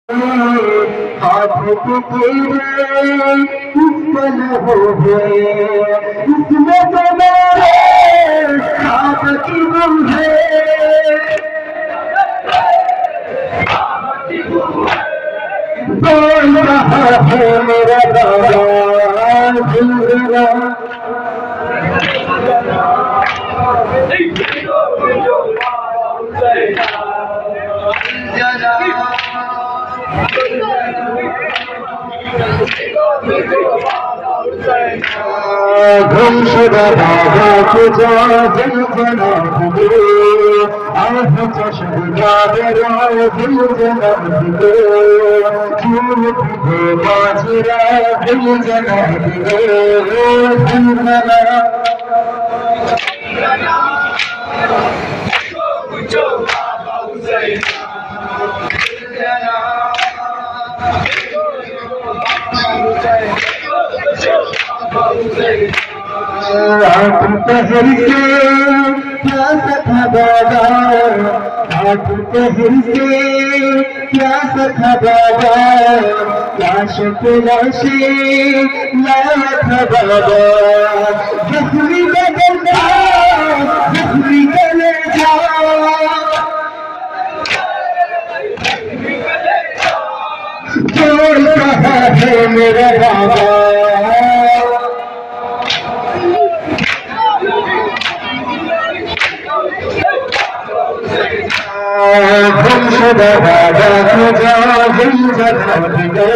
हाथ तेरे किस हो गए इसमें तो मेरे हाथ की गुम है बोल रहा है मेरा दावा जिंदगा घुमशुदा बाबा तुझा दिल बना दे आह चश्मा मेरा दिल बना दे झूठ दे बाजरा दिल बना दे दिल बना आठ पहर के क्या सखा बाबा आठ पहर के क्या सखा बाबा लाश पे लाशे लाया था बाबा जख्मी बदल जख्मी गले जा जोड़ कहा है मेरा बाबा गुमशुदा बाबा तुझा दिल जला दे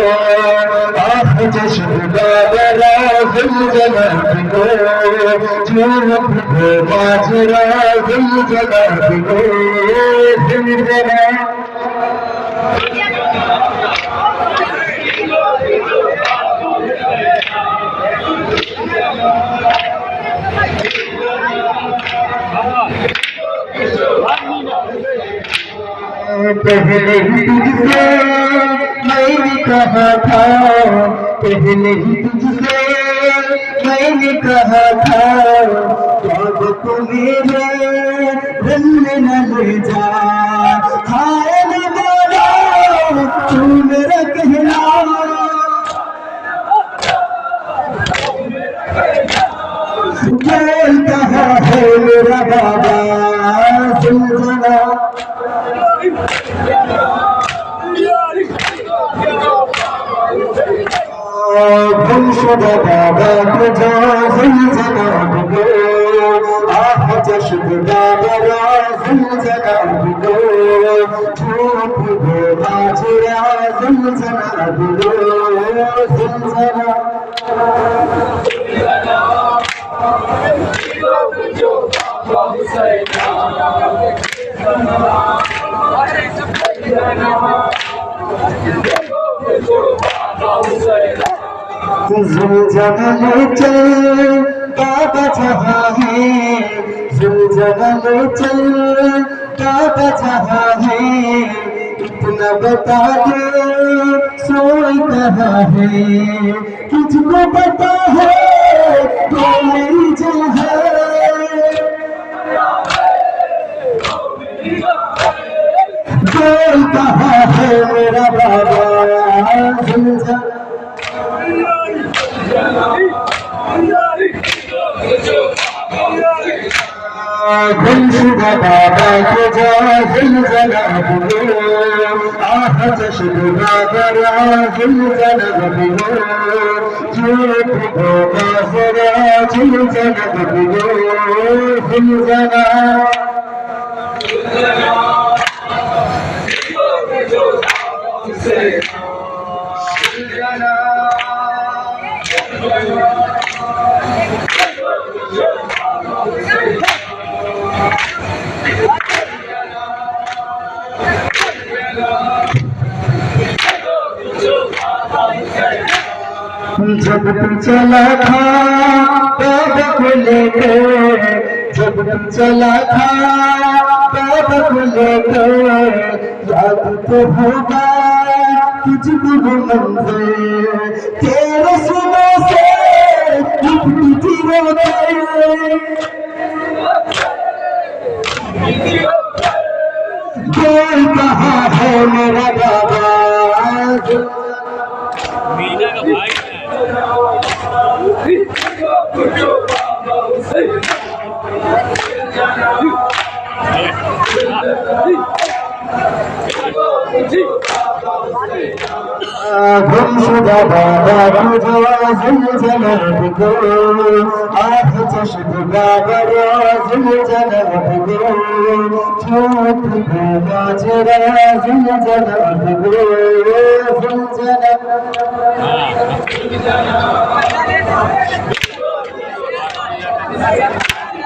आह चश्मा मेरा दिल जला दे झूठ दे बाजरा दिल जला दे दिल जला पहले ही तुझसे मैंने कहा था पहले ही तुझसे मैंने कहा था अब तो मेरे दिल में न ले जा हाय न बोलो तू मेरा कहना बोल कहा है मेरा बाबा सुलझना गुमशुदा बाबा तुझा दिल जला दे आह चश्मा मेरा दिल जला दे झूठ दे बाजरा दिल जला दे दिल जला ज़ुलझले चल बाबा जहाँ है ज़ुलझले चल बाबा जहाँ है इतना बता दे सोई कहाँ है तुझको पता है तो मेरी जहाँ बोल कहाँ है मेरा बाबा गुमशुदा बाबा तुझा दिल जला दे आह चश्मा मेरा दिल जला दे झूठ दे बाजरा दिल जला दे दिल जला जब तू चला था बाबा को लेकर जब तू चला था बाबा को लेकर याद तो होगा तुझको वो मंज़िल तेरे सुनों से लिपटी वो बोल कहाँ है मेरा बाबा मीना का भाई गुमशुदा बाबा तुझा जिलजलाल को आँख चश्म गागरा जिलजलाल को छोट को माजरा जिलजलाल को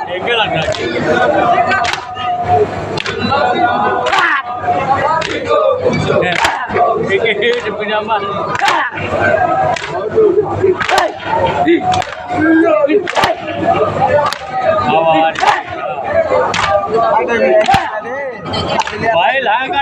एक लग रहा है एक पजामा भाई लागा